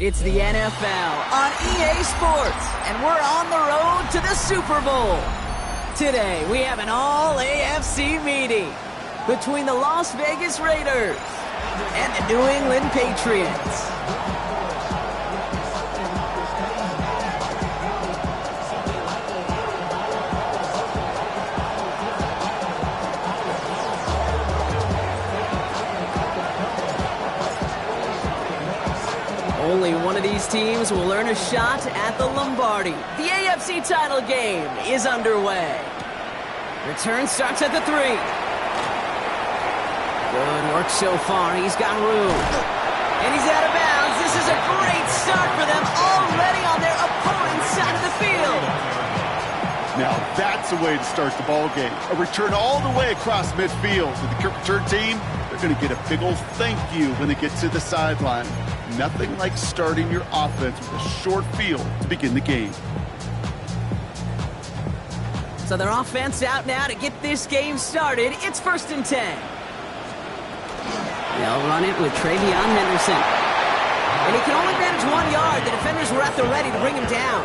It's the NFL on EA Sports, and we're on the road to the Super Bowl. Today, we have an all-AFC meeting between the Las Vegas Raiders and the New England Patriots. Only one of these teams will earn a shot at the Lombardi. The AFC title game is underway. Return starts at the 3. Good work so far. He's got room. And he's out of bounds. This is a great start for them, already on their opponent's side of the field. Now that's a way to start the ball game. A return all the way across midfield. For the kick return team, they're going to get a big old thank you when they get to the sideline. Nothing like starting your offense with a short field to begin the game. So their offense out now to get this game started. It's 1st and 10. They'll run it with Travion Henderson. And he can only manage 1 yard. The defenders were at the ready to bring him down.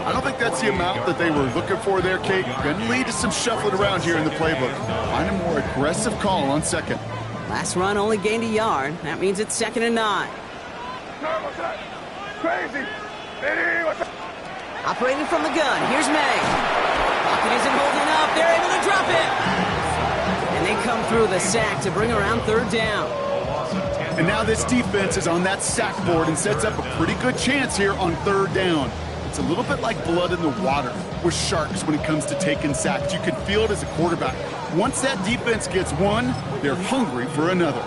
I don't think that's the amount that they were looking for there, Kate. Going to lead to some shuffling around here in the playbook. Find a more aggressive call on second. Last run only gained a yard. That means it's 2nd and 9. Crazy. Operating from the gun. Here's May. Pocket isn't holding up. They're able to drop it. And they come through the sack to bring around 3rd down. And now this defense is on that sack board and sets up a pretty good chance here on 3rd down. It's a little bit like blood in the water with Sharks when it comes to taking sacks. You can feel it as a quarterback. Once that defense gets one, they're hungry for another.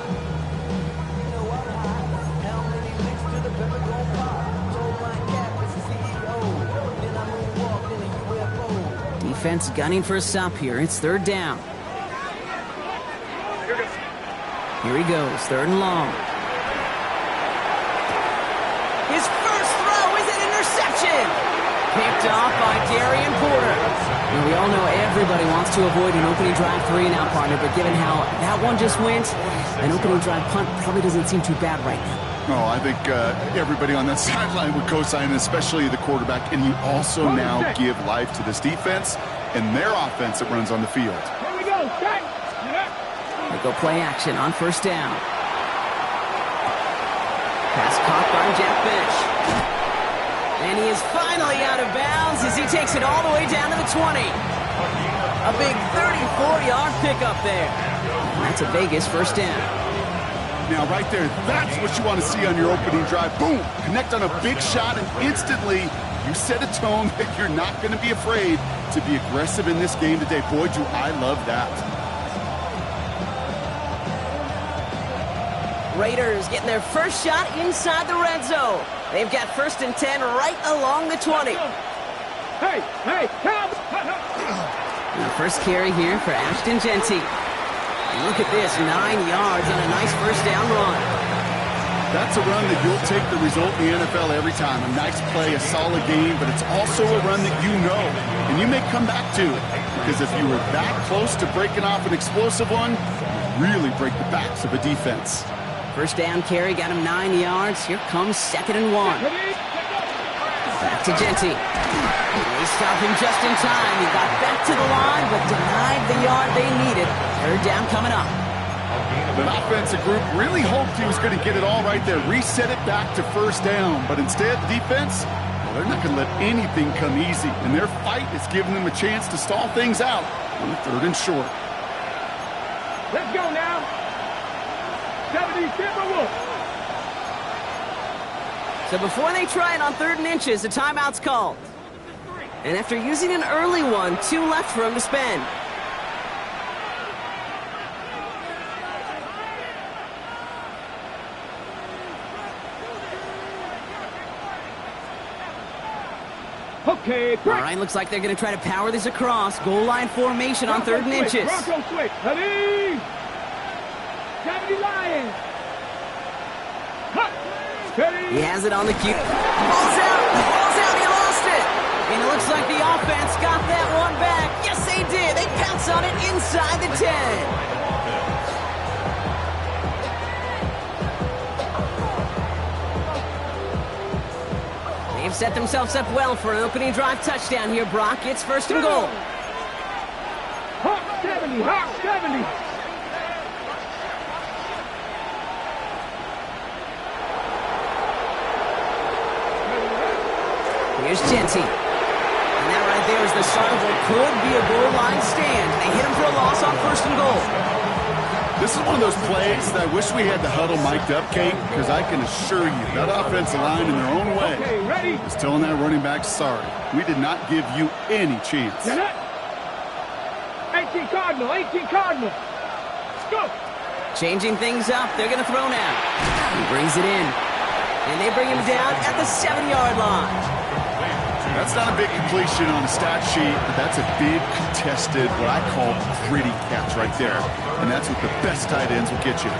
Defense gunning for a stop here. It's 3rd down. Here he goes, 3rd and long. His first throw is an interception. Picked off by Darian Porter. Now, we all know everybody wants to avoid an opening drive 3-and-out partner, but given how that one just went, an opening drive punt probably doesn't seem too bad right now. Oh, I think everybody on that sideline would co-sign, especially the quarterback, and you also now give life to this defense and their offense that runs on the field. Here we go. They go play action on 1st down. Pass caught by Jack Finch. And he is finally out of bounds as he takes it all the way down to the 20. A big 34-yard pickup there. And that's a Vegas 1st down. Now, right there, that's what you want to see on your opening drive. Boom! Connect on a big shot, and instantly you set a tone that you're not going to be afraid to be aggressive in this game today. Boy, do I love that. Raiders getting their first shot inside the red zone. They've got 1st and 10 right along the 20. Hey, come! The first carry here for Ashton Genty. And look at this, 9 yards on a nice 1st down run. That's a run that you'll take the result in the NFL every time. A nice play, a solid game, but it's also a run that you know, and you may come back to it. Because if you were that close to breaking off an explosive one, you really break the backs of a defense. 1st down carry got him 9 yards. Here comes 2nd and 1. Back to Genty. They stop him just in time. He got back to the line, but denied the yard they needed. 3rd down coming up. The offensive group really hoped he was going to get it all right there, reset it back to 1st down. But instead, defense, well, they're not going to let anything come easy. And their fight is giving them a chance to stall things out on 3rd and short. Let's go now. 70 Timberwolves. So before they try it on 3rd and inches, a timeout's called. And after using an early one, 2 left for him to spend. Okay, All right, looks like they're going to try to power this across. Goal line formation on 3rd and inches. Bronco switch. Ready? 70 Lions. Cut. Steady. He has it on the cue. Ball's out. He lost it. And it looks like the offense got that one back. Yes, they did. They pounce on it inside the 10. Set themselves up well for an opening drive touchdown here, Brock. It's first and goal. Hawk 70, Hawk 70. Here's Genty. And that right there is the start of what could be a goal line stand. They hit him for a loss on first and goal. This is one of those plays that I wish we had the huddle mic'd up, Kate, because I can assure you that offensive line in their own way is telling that running back, sorry, we did not give you any chance. 18 Cardinal, 18 Cardinal. Let's go. Changing things up. They're going to throw now. He brings it in. And they bring him down at the 7-yard line. That's not a big completion on a stat sheet, but that's a big contested, what I call gritty catch right there. And that's what the best tight ends will get you.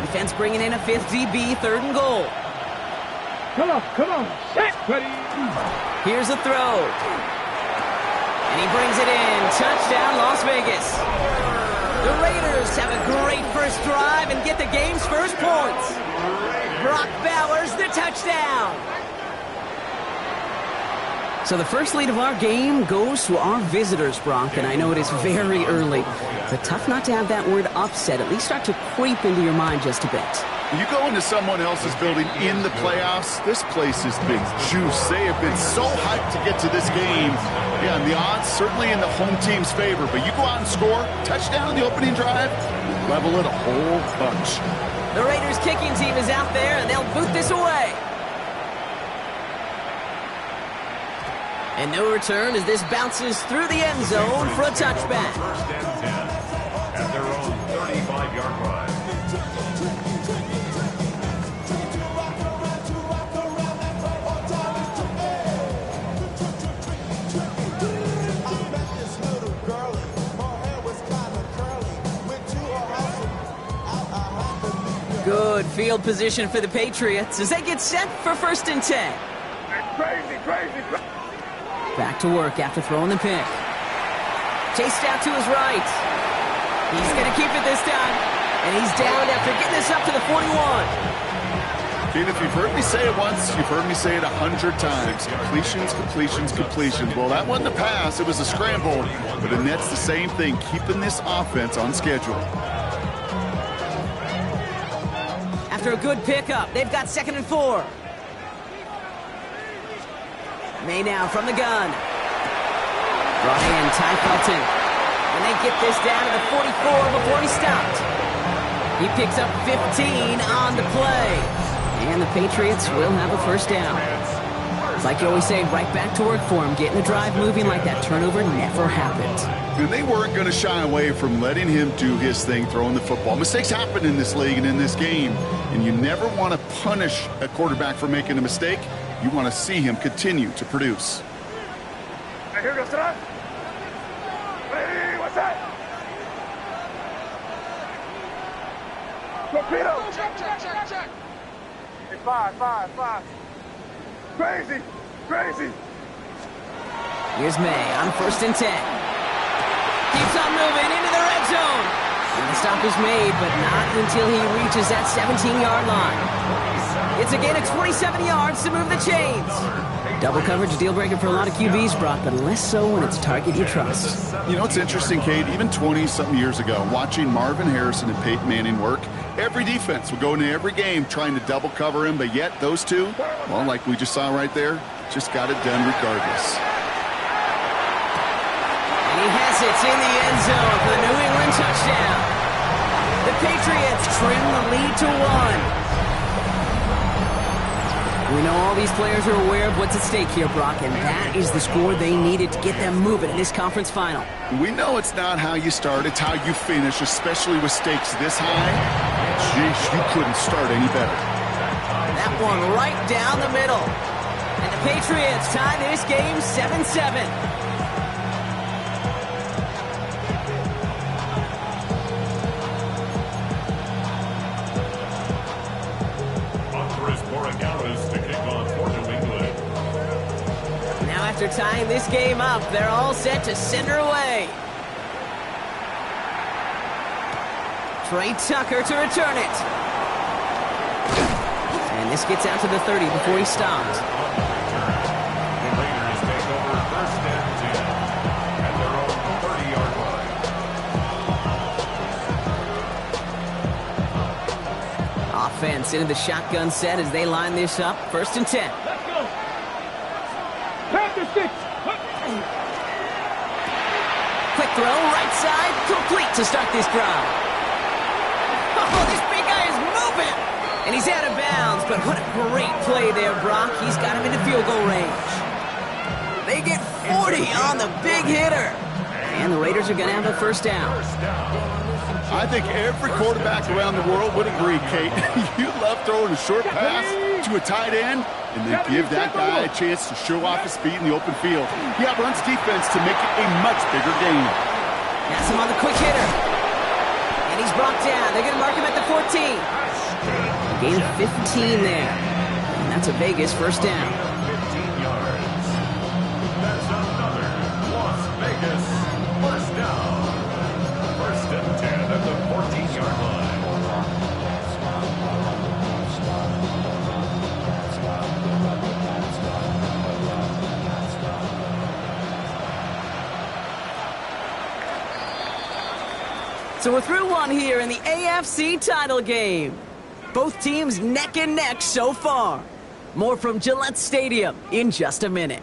Defense bringing in a 5th DB, 3rd and goal. Come on, set, ready. Here's a throw. And he brings it in. Touchdown, Las Vegas. The Raiders have a great first drive and get the game's first points. Brock Bowers, the touchdown. So the first lead of our game goes to our visitors, Brock, and I know it is very early, but tough not to have that word upset at least start to creep into your mind just a bit. You go into someone else's building in the playoffs, this place has been juiced. They have been so hyped to get to this game. Yeah, and the odds certainly in the home team's favor, but you go out and score, touchdown in the opening drive, level it a whole bunch. The Raiders kicking team is out there, and they'll boot this away. And no return as this bounces through the end zone for a touchback. First and 10 at their own 35-yard line. Good field position for the Patriots as they get set for first and 10. Crazy. Back to work after throwing the pick. Chased out to his right. He's going to keep it this time. And he's down after getting this up to the 41. And if you've heard me say it once, you've heard me say it 100 times. Completions. Well, that wasn't a pass. It was a scramble. But it nets the same thing, keeping this offense on schedule. After a good pickup, they've got 2nd and 4. May now from the gun. Brought in Ty Felton. And they get this down to the 44 before he stopped. He picks up 15 on the play. And the Patriots will have a first down. It's like you always say, right back to work for him. Getting the drive moving like that turnover never happened. And they weren't going to shy away from letting him do his thing, throwing the football. Mistakes happen in this league and in this game. And you never want to punish a quarterback for making a mistake. You want to see him continue to produce. Hey, here goes that. Hey, what's that? Torpedo. Check. Hey, five. Crazy. Here's May on first and 10. Keeps on moving into the red zone. And the stop is made, but not until he reaches that 17-yard line. It's a gain of 27 yards to move the chains. Double coverage deal breaker for a lot of QBs, Brock, but less so when it's a target you trust. You know, it's interesting, Kate, even 20-something years ago, watching Marvin Harrison and Peyton Manning work, every defense would go into every game trying to double cover him, but yet those two, well, like we just saw right there, just got it done regardless. And he has it in the end zone for the New England touchdown. The Patriots trim the lead to 1. We know all these players are aware of what's at stake here, Brock, and that is the score they needed to get them moving in this conference final. We know it's not how you start, it's how you finish, especially with stakes this high. Jeez, you couldn't start any better. That one right down the middle. And the Patriots tie this game 7-7. After tying this game up, they're all set to send her away. Trey Tucker to return it. And this gets out to the 30 before he stops. The Raiders take over first and 10 at their own 30-yard line. Offense into the shotgun set as they line this up. First and 10. Let's go. Pass the sticks. Quick throw, right side, complete to start this drive. Oh, this big guy is moving! And he's out of bounds, but what a great play there, Brock. He's got him into field goal range. They get 40 on the big hitter. And the Raiders are going to have a first down. I think every quarterback around the world would agree, Kate. You love throwing a short pass to a tight end and then give that guy a chance to show off his speed in the open field. He outruns defense to make it a much bigger game. That's him on the quick hitter. And he's brought down. They're going to mark him at the 14. A gain of 15 there. And that's a Vegas first down. 15 yards. That's another Las Vegas first down. First and 10 at the 14-yard line. So we're through one here in the AFC title game. Both teams neck and neck so far. More from Gillette Stadium in just a minute.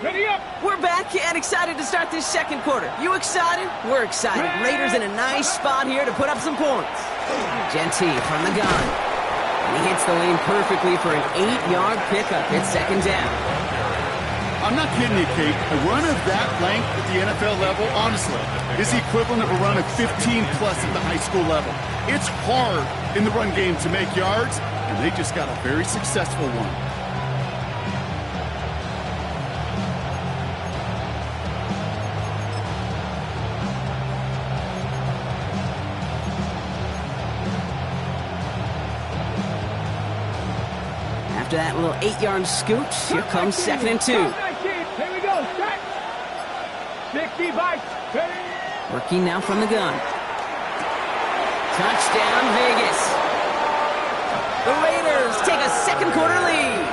Ready up. We're back and excited to start this second quarter. You excited? We're excited. Raiders in a nice spot here to put up some points. Genty from the gun. And he hits the lane perfectly for an 8-yard pickup. It's second down. I'm not kidding you, Kate. A run of that length at the NFL level, honestly, is the equivalent of a run of 15-plus at the high school level. It's hard in the run game to make yards, and they just got a very successful one. After that little 8-yard scoot, here comes second and 2. Here we go. Set. 60 by 30. Working now from the gun. Touchdown, Vegas. The Raiders take a second quarter lead.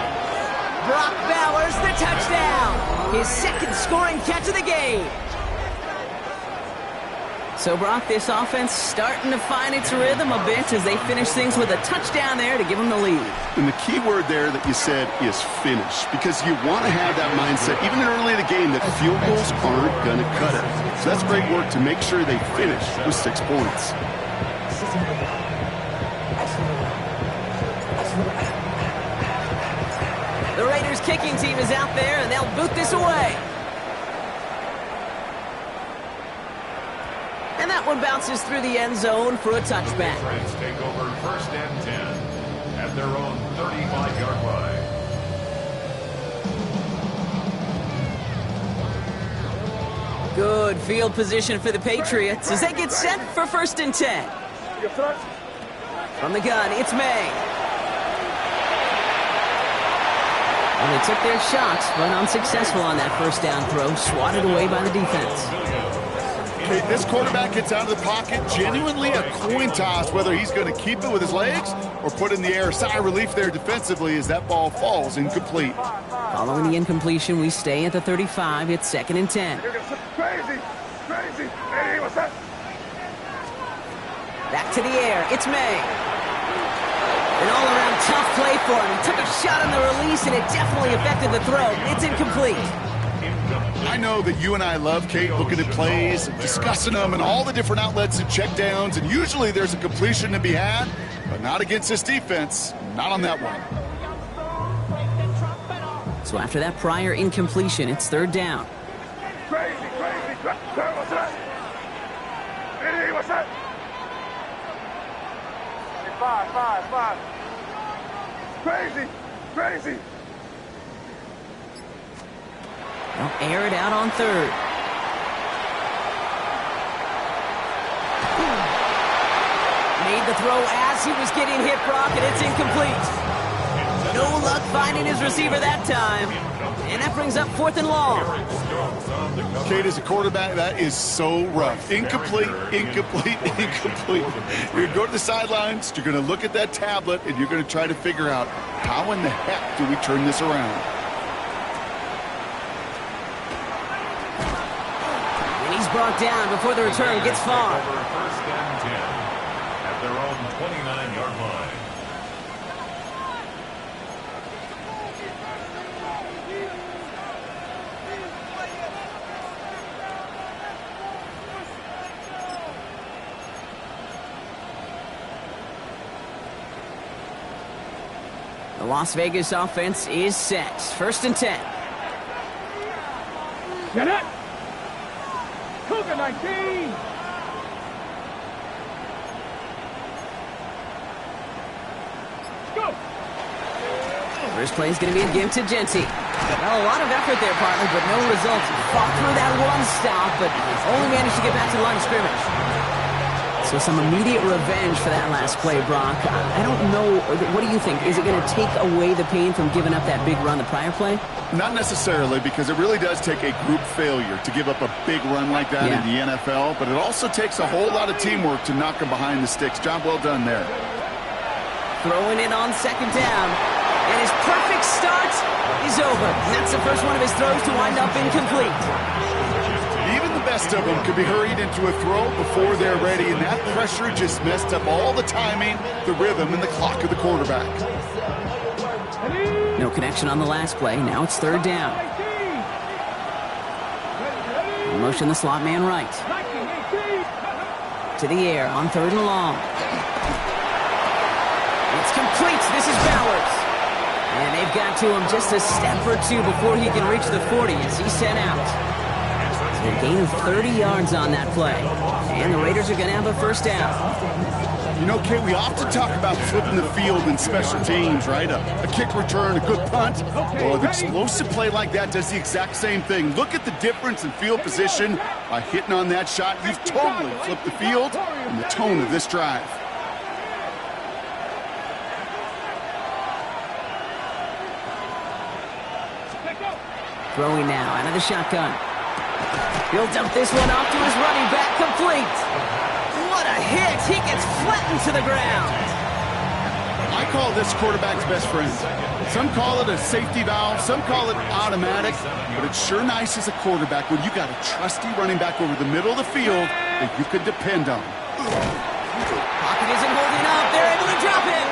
Brock Bowers, the touchdown. His second scoring catch of the game. So, Brock, this offense starting to find its rhythm a bit as they finish things with a touchdown there to give them the lead. And the key word there that you said is finish, because you want to have that mindset, even early in the game, that field goals aren't going to cut it. So that's great work to make sure they finish with 6 points. The Raiders kicking team is out there, and they'll boot this away. And that one bounces through the end zone for a touchback. Raiders take over first and 10 at their own 35-yard line. Good field position for the Patriots as they get set for first and 10. From the gun, it's May. Well, they took their shots, but unsuccessful on that first down throw, swatted away by the defense. Okay, this quarterback gets out of the pocket, genuinely a coin toss, whether he's going to keep it with his legs or put it in the air. Sigh of relief there defensively as that ball falls incomplete. Following the incompletion, we stay at the 35. It's second and 10. Crazy. Hey, what's that? Back to the air. It's May. An all-around tough play for him. He took a shot on the release, and it definitely affected the throw. It's incomplete. I know that you and I love, Kate, looking at plays, discussing them, and all the different outlets and checkdowns, and usually there's a completion to be had, but not against this defense. Not on that one. So after that prior incompletion, it's third down. Crazy. What's that? Hey, what's that? 5. Crazy. They'll air it out on third. Made the throw as he was getting hit, Brock, and it's incomplete. No luck finding his receiver that time. And that brings up 4th and long. Kate, as a quarterback, that is so rough. Incomplete, incomplete, incomplete. You're going to go to the sidelines, you're going to look at that tablet, and you're going to try to figure out, how in the heck do we turn this around? And he's brought down before the return gets far. First and 10 at their own 29-yard line. The Las Vegas offense is set. 1st and 10. Get it! Cougar 19! Go! First play is going to be a give to Genty. Well, a lot of effort there, partner, but no results. Fought through that one stop, but only managed to get back to the line of scrimmage. So some immediate revenge for that last play, Brock. I don't know. What do you think? Is it going to take away the pain from giving up that big run the prior play? Not necessarily, because it really does take a group failure to give up a big run like that in the NFL, but it also takes a whole lot of teamwork to knock him behind the sticks. Job well done there. Throwing it on 2nd down, and his perfect start is over. And that's the first one of his throws to wind up incomplete. Even the best of them could be hurried into a throw before they're ready, and that pressure just messed up all the timing, the rhythm, and the clock of the quarterback. No connection on the last play. Now it's 3rd down. Motion the slot man right. To the air on 3rd and long. It's complete. This is Bowers. And they've got to him just a step or two before he can reach the 40 as he's sent out. So a gain of 30 yards on that play. And the Raiders are going to have a 1st down. You know, Kate, we often talk about flipping the field in special teams, right? A kick return, a good punt. Well, an explosive play like that does the exact same thing. Look at the difference in field position by hitting on that shot. You've totally flipped the field and the tone of this drive. Throwing now out of the shotgun. He'll dump this one off to his running back, complete. What a hit! He gets flattened to the ground. I call this quarterback's best friend. Some call it a safety valve, some call it automatic, but it's sure nice as a quarterback when you got a trusty running back over the middle of the field that you could depend on. Pocket isn't holding up. They're able to drop it.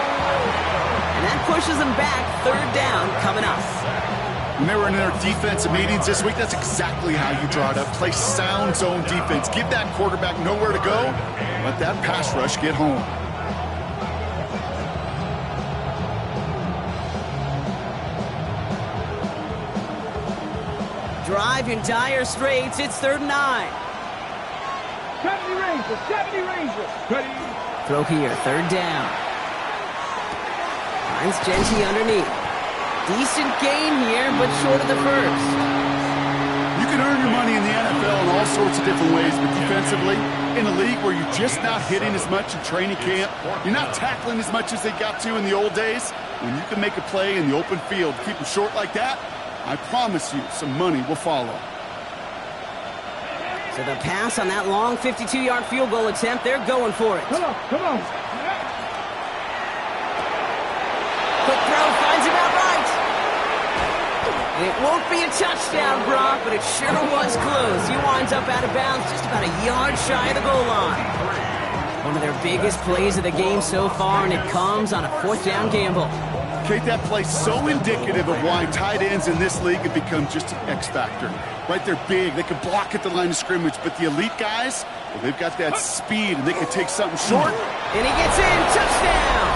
And that pushes them back. 3rd down coming up. When they were in their defensive meetings this week, that's exactly how you draw it up. Play sound zone defense. Give that quarterback nowhere to go. Let that pass rush get home. Drive in dire straits. It's 3rd and 9. 70 Rangers, 70 Rangers. Ready? Throw here, 3rd down. Finds Genty underneath. Decent gain here, but short of the 1st. You can earn your money in the NFL in all sorts of different ways, but defensively, in a league where you're just not hitting as much in training camp, you're not tackling as much as they got to in the old days, when you can make a play in the open field, keep them short like that, I promise you some money will follow. So the pass on that long 52-yard field goal attempt, they're going for it. Come on, come on. Quick throw, finds him outright. It won't be a touchdown, Brock, but it sure was close. He winds up out of bounds just about a yard shy of the goal line. One of their biggest plays of the game so far, and it comes on a 4th down gamble. Kate, that play's so indicative of why tight ends in this league have become just an X factor. Right, they're big, they can block at the line of scrimmage, but the elite guys, well, they've got that speed, and they can take something short. And he gets in, touchdown!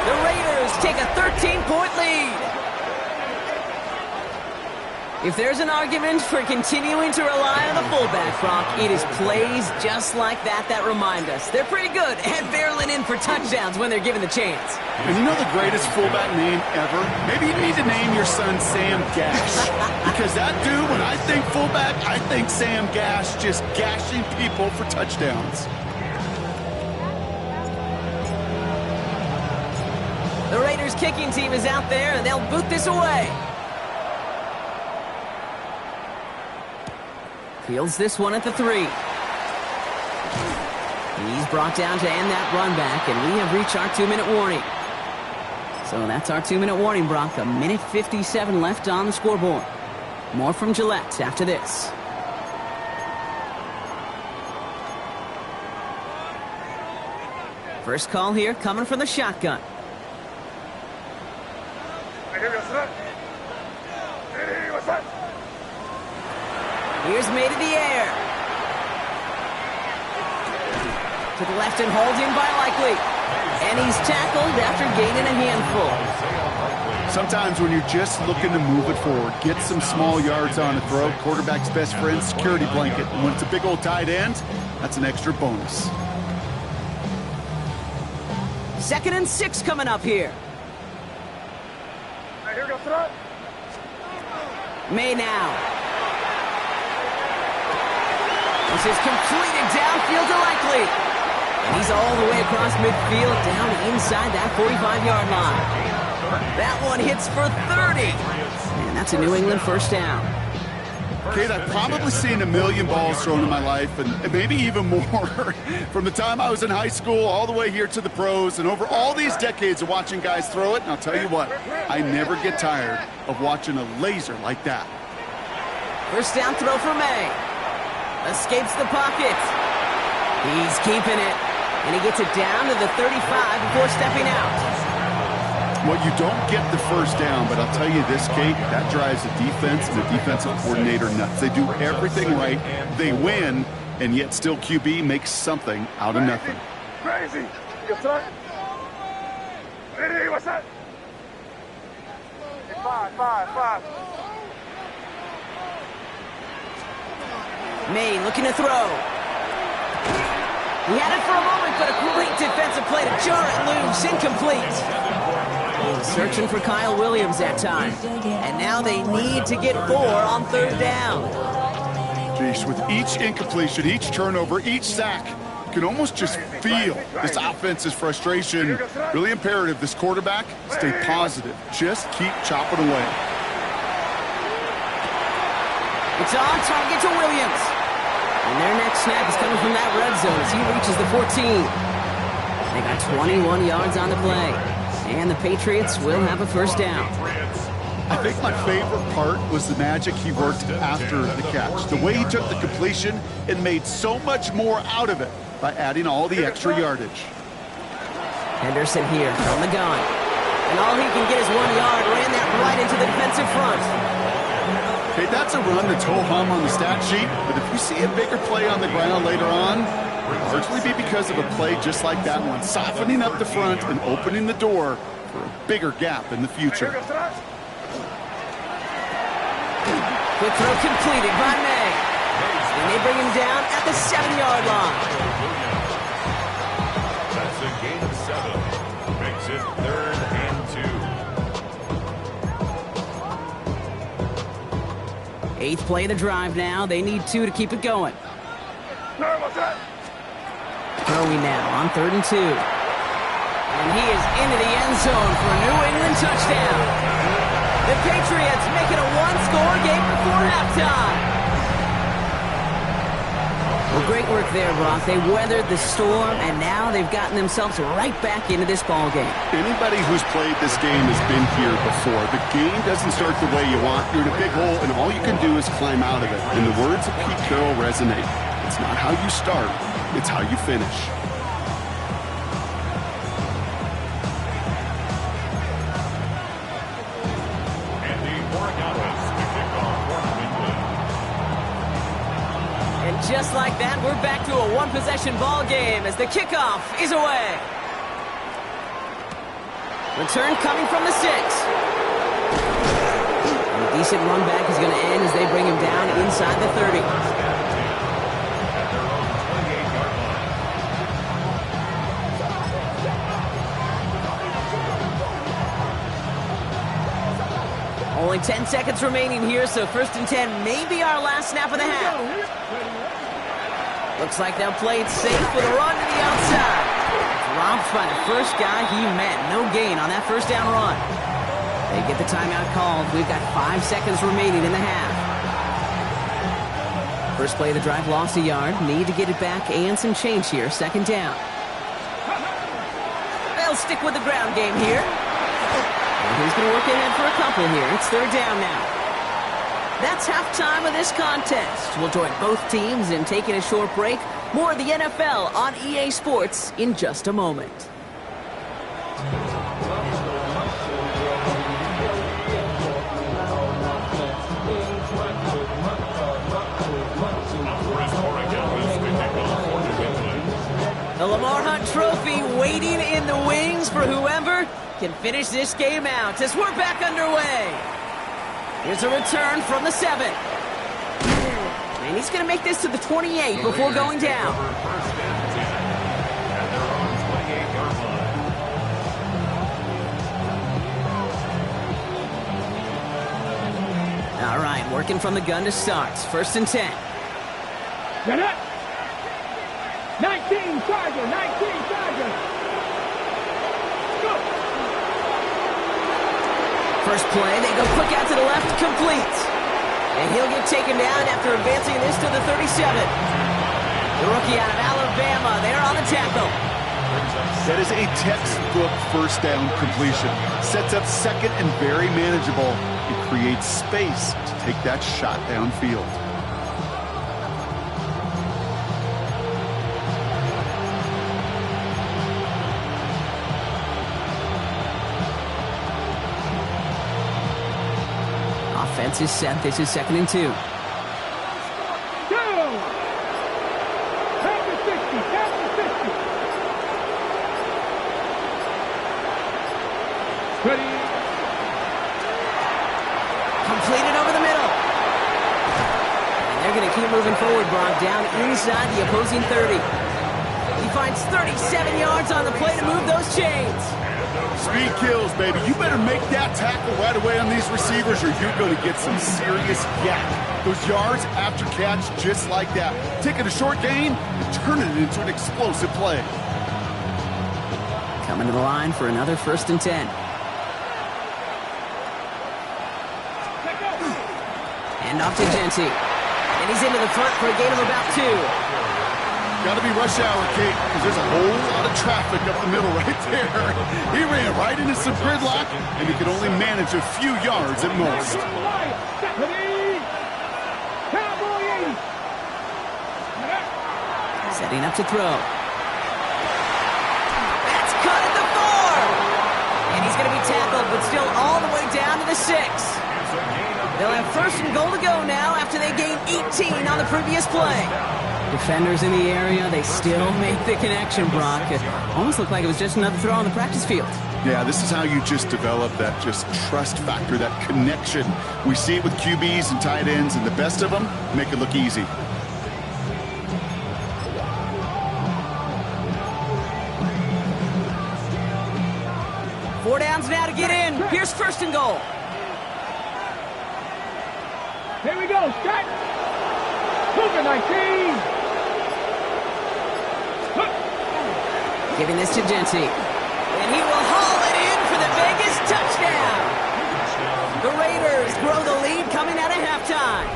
The Raiders take a 13-point lead. If there's an argument for continuing to rely on the fullback, Brock, it is plays just like that that remind us. They're pretty good at barreling in for touchdowns when they're given the chance. And you know the greatest fullback name ever? Maybe you need to name your son Sam Gash. Because that dude, when I think fullback, I think Sam Gash just gashing people for touchdowns. The Raiders kicking team is out there, and they'll boot this away. Fields this one at the 3. He's brought down to end that run back, and we have reached our 2-minute warning. So that's our 2-minute warning, Brock. 1:57 left on the scoreboard. More from Gillette after this. First call here coming from the shotgun. Here's made in the air. To the left and hauled in by Likely. And he's tackled after gaining a handful. Sometimes when you're just looking to move it forward, get some small yards on a throw, quarterback's best friend, security blanket. And when it's a big old tight end, that's an extra bonus. 2nd and 6 coming up here. May now. This is completed downfield to Likely. And he's all the way across midfield down inside that 45-yard line. That one hits for 30. And that's a New England first down. Kate, I've probably seen a million balls thrown in my life, and maybe even more. From the time I was in high school all the way here to the pros, and over all these decades of watching guys throw it, and I'll tell you what, I never get tired of watching a laser like that. First down throw for May. Escapes the pocket. He's keeping it. And he gets it down to the 35 before stepping out. Well, you don't get the first down, but I'll tell you this, Kate, that drives the defense and the defensive coordinator nuts. They do everything right, they win, and yet still QB makes something out of nothing. Crazy! What's that? 5. May looking to throw. He had it for a moment, but a great defensive play to jar it loose. Incomplete. He's searching for Kyle Williams that time. And now they need to get 4 on 3rd down. Jeez, with each incompletion, each turnover, each sack, you can almost just feel this offense's frustration. Really imperative, this quarterback, stay positive. Just keep chopping away. It's on target to Williams. And their next snap is coming from that red zone as he reaches the 14. They got 21 yards on the play. And the Patriots will have a first down. I think my favorite part was the magic he worked after the catch. The way he took the completion and made so much more out of it by adding all the extra yardage. Henderson here from the gun. And all he can get is 1 yard. Ran that right into the defensive front. Okay, that's a run that's ho-hum on the stat sheet, but if you see a bigger play on the ground later on, it'll largely be because of a play just like that one, softening up the front and opening the door for a bigger gap in the future. Quick throw completed by May. And they bring him down at the 7-yard line. That's a gain of 7. Makes it 3rd and 2. 8th play of the drive now. They need 2 to keep it going. Throwing now on 3rd and 2. And he is into the end zone for a New England touchdown. The Patriots make it a 1-score game before halftime. Well, great work there, Brock. They weathered the storm, and now they've gotten themselves right back into this ball game. Anybody who's played this game has been here before. The game doesn't start the way you want. You're in a big hole, and all you can do is climb out of it. And the words of Pete Carroll resonate. It's not how you start, it's how you finish. Just like that, we're back to a 1-possession ball game as the kickoff is away. Return coming from the 6. And a decent run back is going to end as they bring him down inside the 30. Only 10 seconds remaining here, so 1st and 10 may be our last snap of the half. Looks like they'll play it safe with a run to the outside. Dropped by the first guy he met. No gain on that first down run. They get the timeout called. We've got 5 seconds remaining in the half. First play of the drive lost a yard. Need to get it back and some change here. Second down. They'll stick with the ground game here. And he's going to work ahead for a couple here. It's third down now. That's halftime of this contest. We'll join both teams in taking a short break. More of the NFL on EA Sports in just a moment. The Lamar Hunt Trophy waiting in the wings for whoever can finish this game out as we're back underway. Here's a return from the 7. And he's going to make this to the 28 before going down. All right, working from the gun to start. First and 10. Get it! 19 Charger, 19 Charger. Go! First play, they go quick out to the left, complete. And he'll get taken down after advancing this to the 37. The rookie out of Alabama, there on the tackle. That is a textbook first down completion. Sets up second and very manageable. It creates space to take that shot downfield. Offense is set. This is second and 2. Go! Back to 60, back to 60. Ready? Completed over the middle. And they're going to keep moving forward, Brock, down inside the opposing 30. He finds 37 yards on the play to move those chains. Speed kills, baby. You better make that tackle right away on these receivers or you're going to get some serious yak. Those yards after catch just like that. Taking a short gain and turning it into an explosive play. Coming to the line for another first and 10. Hand off to Genty. And he's into the front for a gain of about 2. Got to be rush hour, Kate, because there's a whole lot of traffic up the middle right there. He ran right into some gridlock, and he could only manage a few yards at most. Setting up to throw. That's caught at the 4. And he's going to be tackled, but still all the way down to the 6. They'll have first and goal to go now after they gained 18 on the previous play. Defenders in the area, they still make the connection, Brock. It almost looked like it was just another throw on the practice field. Yeah, this is how you just develop that just trust factor, that connection. We see it with QBs and tight ends, and the best of them make it look easy. Four downs now to get in. Here's first and goal. Here we go, Scott. Cougar 19. Giving this to Genty. And he will haul it in for the Vegas touchdown. The Raiders grow the lead coming out of halftime.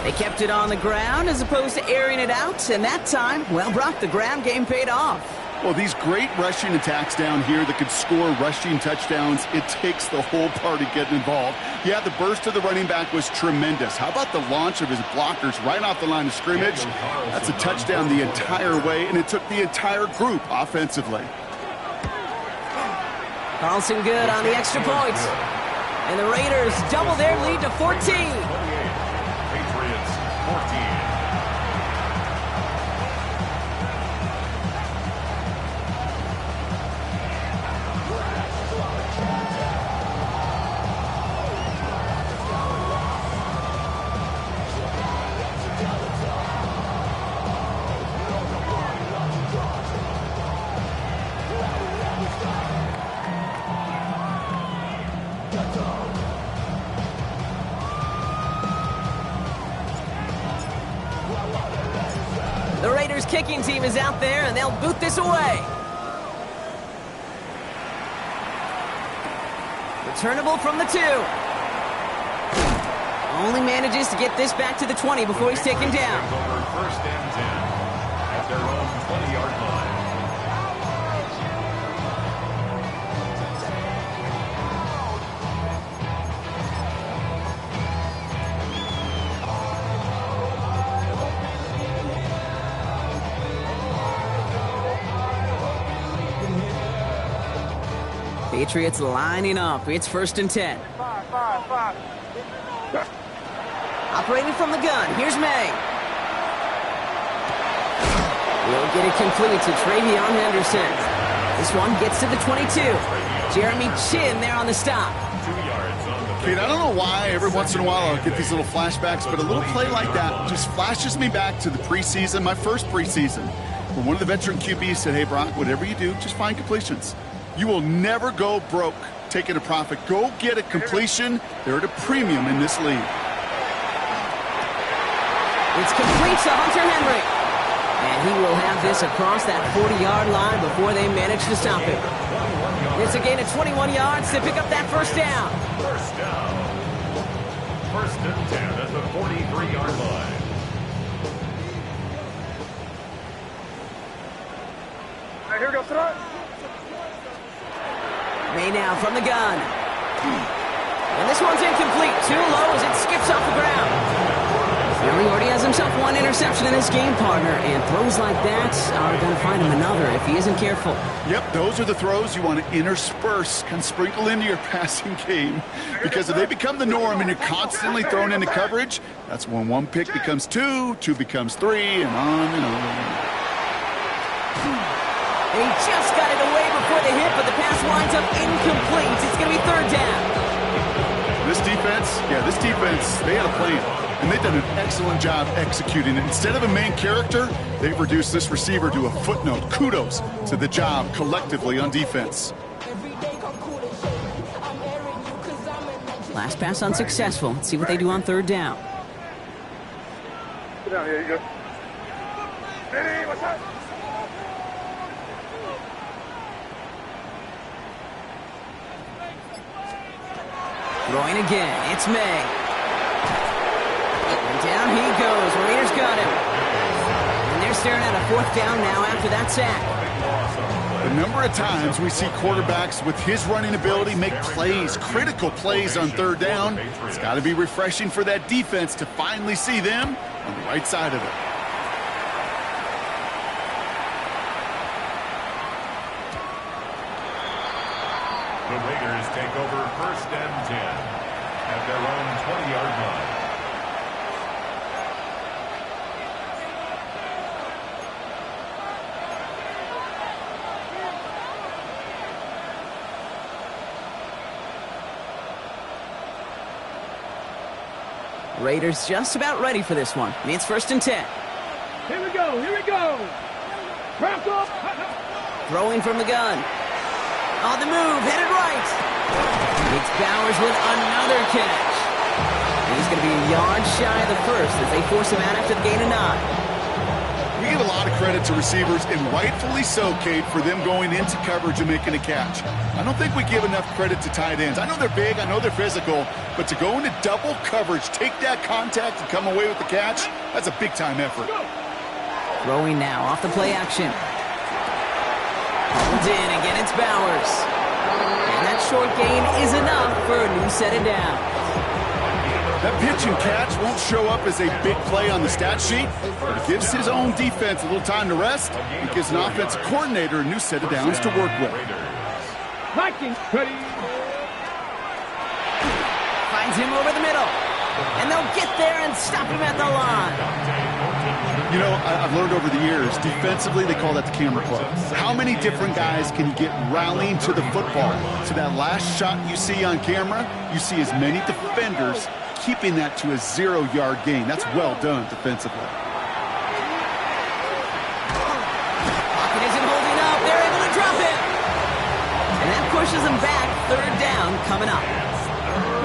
They kept it on the ground as opposed to airing it out. And that time, well, Brock, the ground game paid off. Well, these great rushing attacks down here that could score rushing touchdowns, it takes the whole party getting involved. Yeah, the burst of the running back was tremendous. How about the launch of his blockers right off the line of scrimmage? That's a touchdown the entire way, and it took the entire group offensively. Carlson good on the extra point. And the Raiders double their lead to 14. Patriots 14. kicking team is out there, and they'll boot this away. Returnable from the 2. Only manages to get this back to the 20 before he's taken down. Over first and 10 at their own 20-yard line. Patriots lining up. It's first and 10. Five. Operating from the gun. Here's May. Will get it complete to Travion Henderson. This one gets to the 22. Jeremy Chin there on the stop. 2 yards on the Kate, I don't know why every once in a while I'll get these little flashbacks, but a little play like that just flashes me back to the preseason, my first preseason, where one of the veteran QBs said, hey, Brock, whatever you do, just find completions. You will never go broke taking a profit. Go get a completion. They're at a premium in this league. It's complete to Hunter Henry. And he will have this across that 40-yard line before they manage to stop him. It's a gain of 21 yards to pick up that first down. First down. First and 10 at the 43-yard line. Here we go, start. May now from the gun. And this one's incomplete. Too low as it skips off the ground. Well, he already has himself one interception in this game, partner, and throws like that are going to find him another if he isn't careful. Yep, those are the throws you want to intersperse, can sprinkle into your passing game. Because if they become the norm and you're constantly thrown into coverage, that's when one pick becomes 2, 2 becomes 3, and on and on. And he just got it away before the hit, but the pass winds up incomplete. It's going to be third down. This defense, they had a plan. And they've done an excellent job executing it. Instead of a main character, they've reduced this receiver to a footnote. Kudos to the job collectively on defense. Last pass unsuccessful. Let's see what they do on third down. Sit down, here you go. Ready, what's up? Throwing again. It's May. And down he goes. Raiders got him. And they're staring at a fourth down now after that sack. The number of times we see quarterbacks with his running ability make plays, critical plays on third down, it's got to be refreshing for that defense to finally see them on the right side of it. The Raiders take over first and 10 at their own 20-yard line. Raiders just about ready for this one. It's first and 10. Here we go. Wrap up. Throwing from the gun. On the move, headed right. It's Bowers with another catch. And he's going to be a yard shy of the first as they force him out after the gain of 9. We give a lot of credit to receivers, and rightfully so, Kate, for them going into coverage and making a catch. I don't think we give enough credit to tight ends. I know they're big, I know they're physical, but to go into double coverage, take that contact, and come away with the catch, that's a big-time effort. Throwing now off the play action. Pulled in, again it's Bowers. And that short gain is enough for a new set of downs. That pitch and catch won't show up as a big play on the stat sheet, but it gives his own defense a little time to rest. It gives an offensive coordinator a new set of downs to work with. Vikings, ready. Finds him over the middle. And they'll get there and stop him at the line. You know, I've learned over the years, defensively, they call that the camera club. How many different guys can you get rallying to the football? So that last shot you see on camera, you see as many defenders keeping that to a 0-yard gain. That's well done defensively. Pocket isn't holding up. They're able to drop him. And that pushes them back. Third down coming up.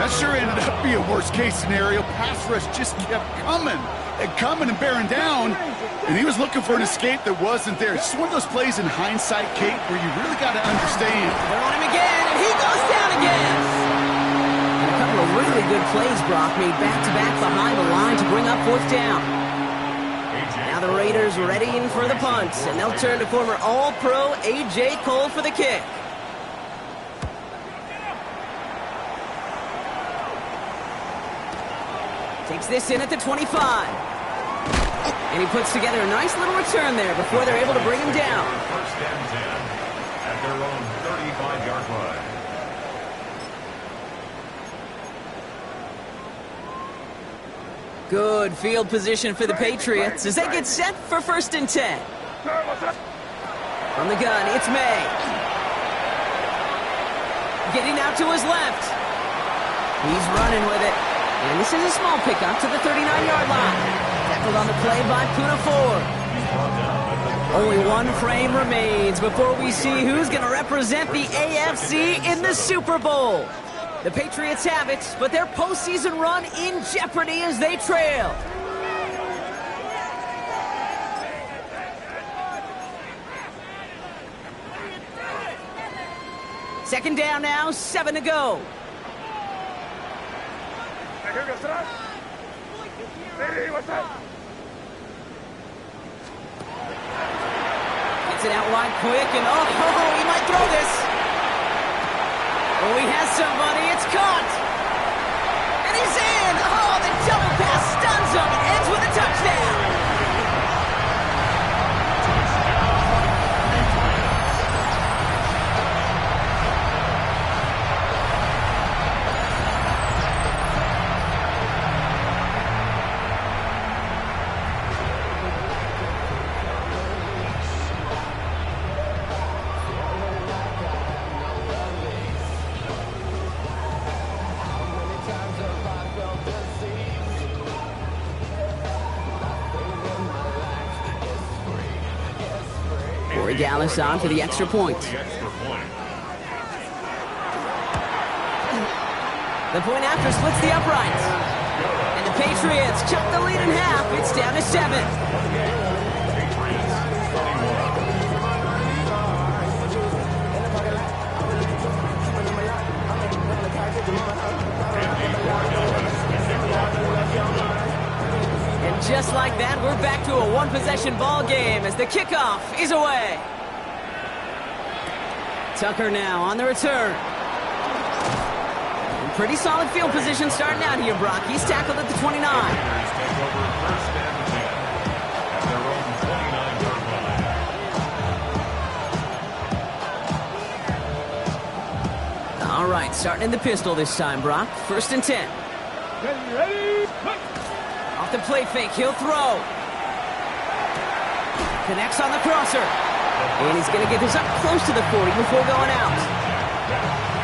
That sure ended up being a worst-case scenario. Pass rush just kept coming and bearing down. And he was looking for an escape that wasn't there. It's just one of those plays in hindsight, Kate, where you really got to understand. They're on him again, and he goes down again. And a couple of really good plays Brock made back-to-back behind the line to bring up fourth down. Now the Raiders readying for the punt, and they'll turn to former All-Pro A.J. Cole for the kick. Takes this in at the 25. And he puts together a nice little return there before they're able to bring him down. First and 10 at their own 35-yard line. Good field position for the Patriots as they get set for first and 10. From the gun, it's May. Getting out to his left. He's running with it. And this is a small pickup to the 39-yard line. Tackled on the play by Puna Ford. Only one frame remains before we see who's going to represent the AFC in the Super Bowl. The Patriots have it, but their postseason run in jeopardy as they trail. Second down now, 7 to go. Gets it out wide quick, and he might throw this. Oh, he has somebody. It's caught. And he's in. Oh, the double pass stuns him. It ends with a touchdown. Dallas on for the extra point. The point after splits the uprights. And the Patriots chop the lead in half. It's down to 7. And just like that, we're back to a one-possession ball game as the kickoff is away. Tucker now on the return. Pretty solid field position starting out here, Brock. He's tackled at the 29. All right, starting in the pistol this time, Brock. First and 10. Off the play fake, he'll throw. Connects on the crosser. And he's going to get this up close to the 40 before going out.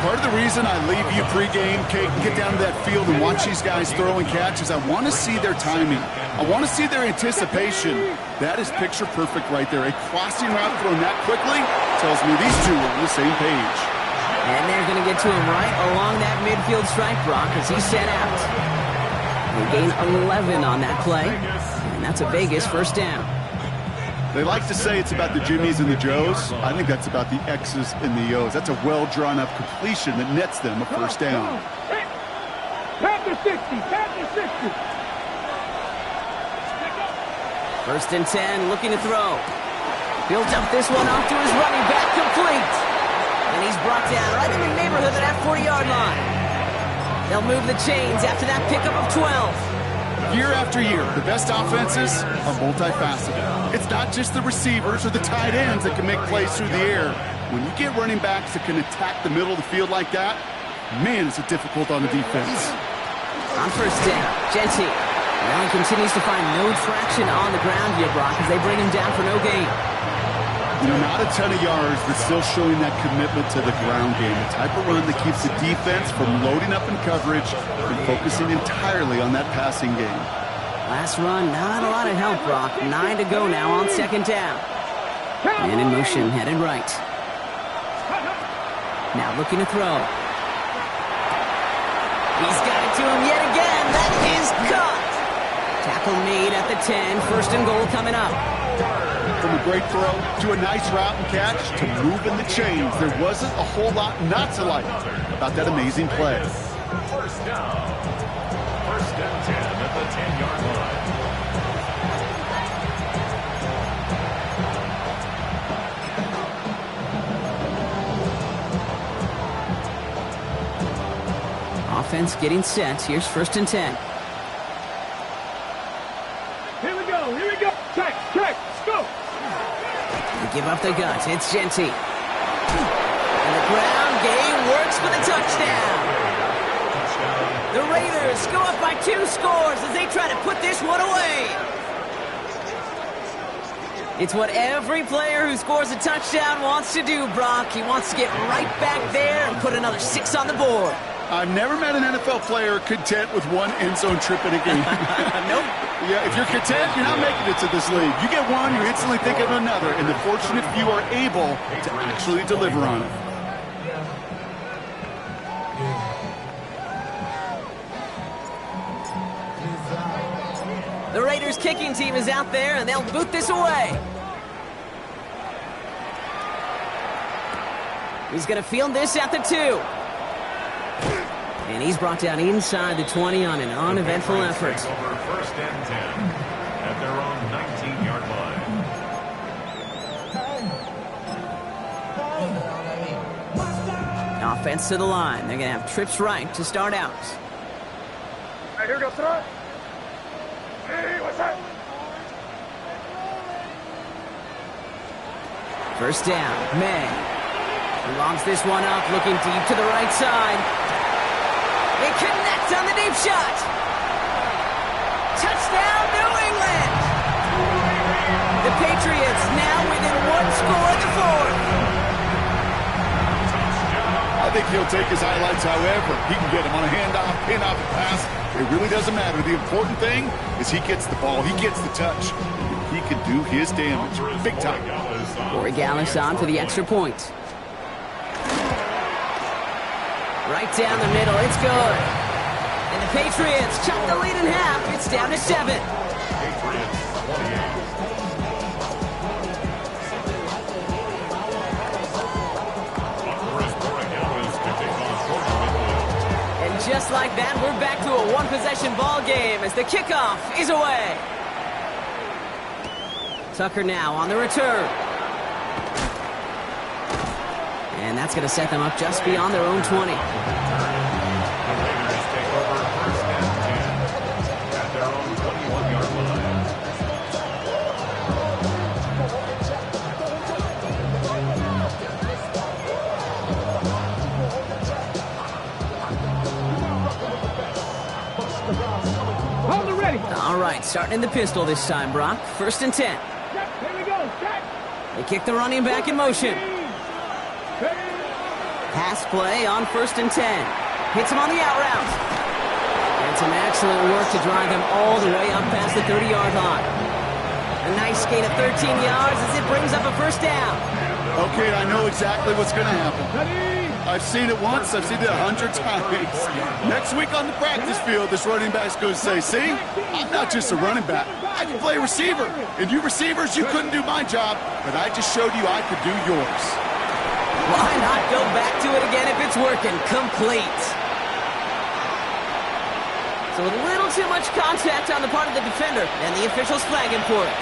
Part of the reason I leave you pregame, Kate, and get down to that field and watch these guys throw and catch is I want to see their timing. I want to see their anticipation. That is picture perfect right there. A crossing route thrown that quickly tells me these two are on the same page. And they're going to get to him right along that midfield stripe, Brock, as he's set out. They gain 11 on that play, and that's a Vegas first down. They like to say it's about the Jimmies and the Joes. I think that's about the X's and the O's. That's a well-drawn-up completion that nets them a first down. Tap the 60, tap the 60. First and 10, looking to throw. Built up this one off to his running back, complete. And he's brought down right in the neighborhood of that 40-yard line. They'll move the chains after that pickup of 12. Year after year, the best offenses are multifaceted. It's not just the receivers or the tight ends that can make plays through the air. When you get running backs that can attack the middle of the field like that, man, it's difficult on the defense. On first down, Genty. Now he continues to find no traction on the ground here, Brock, as they bring him down for no gain. You know, not a ton of yards, but still showing that commitment to the ground game. The type of run that keeps the defense from loading up in coverage and focusing entirely on that passing game. Last run, not a lot of help, Brock. 9 to go now on second down. And in motion, headed right. Now looking to throw. He's got it to him yet again. That is caught. Tackle made at the 10. First and goal coming up. From a great throw to a nice route and catch to moving the chains, there wasn't a whole lot not to like about that amazing play. First down. First and 10 at the 10-yard line. Offense getting set. Here's first and 10. Here we go. Check, let's go. They give up the guts. It's Genty. And the ground game works for the touchdown. The Raiders go up by 2 scores as they try to put this one away. It's what every player who scores a touchdown wants to do, Brock. He wants to get right back there and put another 6 on the board. I've never met an NFL player content with one end zone trip in a game. Nope. Yeah, if you're content, you're not making it to this league. You get one, you're instantly thinking of another, and the fortunate few are able to actually deliver on it. The Raiders kicking team is out there, and they'll boot this away. He's going to field this at the 2. And he's brought down inside the 20 on an uneventful effort. Over first and 10 at their own 19-yard line. Offense to the line. They're going to have trips right to start out. Right, here we go, son. Hey, what's that? First down, May. He logs this one up, looking deep to the right side. They connect on the deep shot. Touchdown, New England. The Patriots now within 1 score in the 4th. I think he'll take his highlights however he can get them on a handoff, pin-off, pass. It really doesn't matter. The important thing is he gets the ball, he gets the touch. He can do his damage big time. Corey Gallis on for the extra point. Right down the middle, it's good. And the Patriots chop the lead in half. It's down to 7. Patriots 28. And just like that, we're back to a one-possession ball game as the kickoff is away. Tucker now on the return. And that's going to set them up just beyond their own 20. The Raiders take over first and 10 at their own 21-yard line. Hold it ready. All right, starting in the pistol this time, Brock. First and 10. Here we go. Check. They kick the running back in motion. Pass play on first and 10. Hits him on the out route. And some excellent work to drive him all the way up past the 30-yard line. A nice gain of 13 yards as it brings up a first down. Okay, I know exactly what's going to happen. I've seen it once, I've seen it 100 times. Next week on the practice field, this running back's going to say, see, I'm not just a running back. I can play receiver. And you receivers, you couldn't do my job, but I just showed you I could do yours. Why not go back to it again if it's working? Complete. So a little too much contact on the part of the defender, and the officials flagging for it.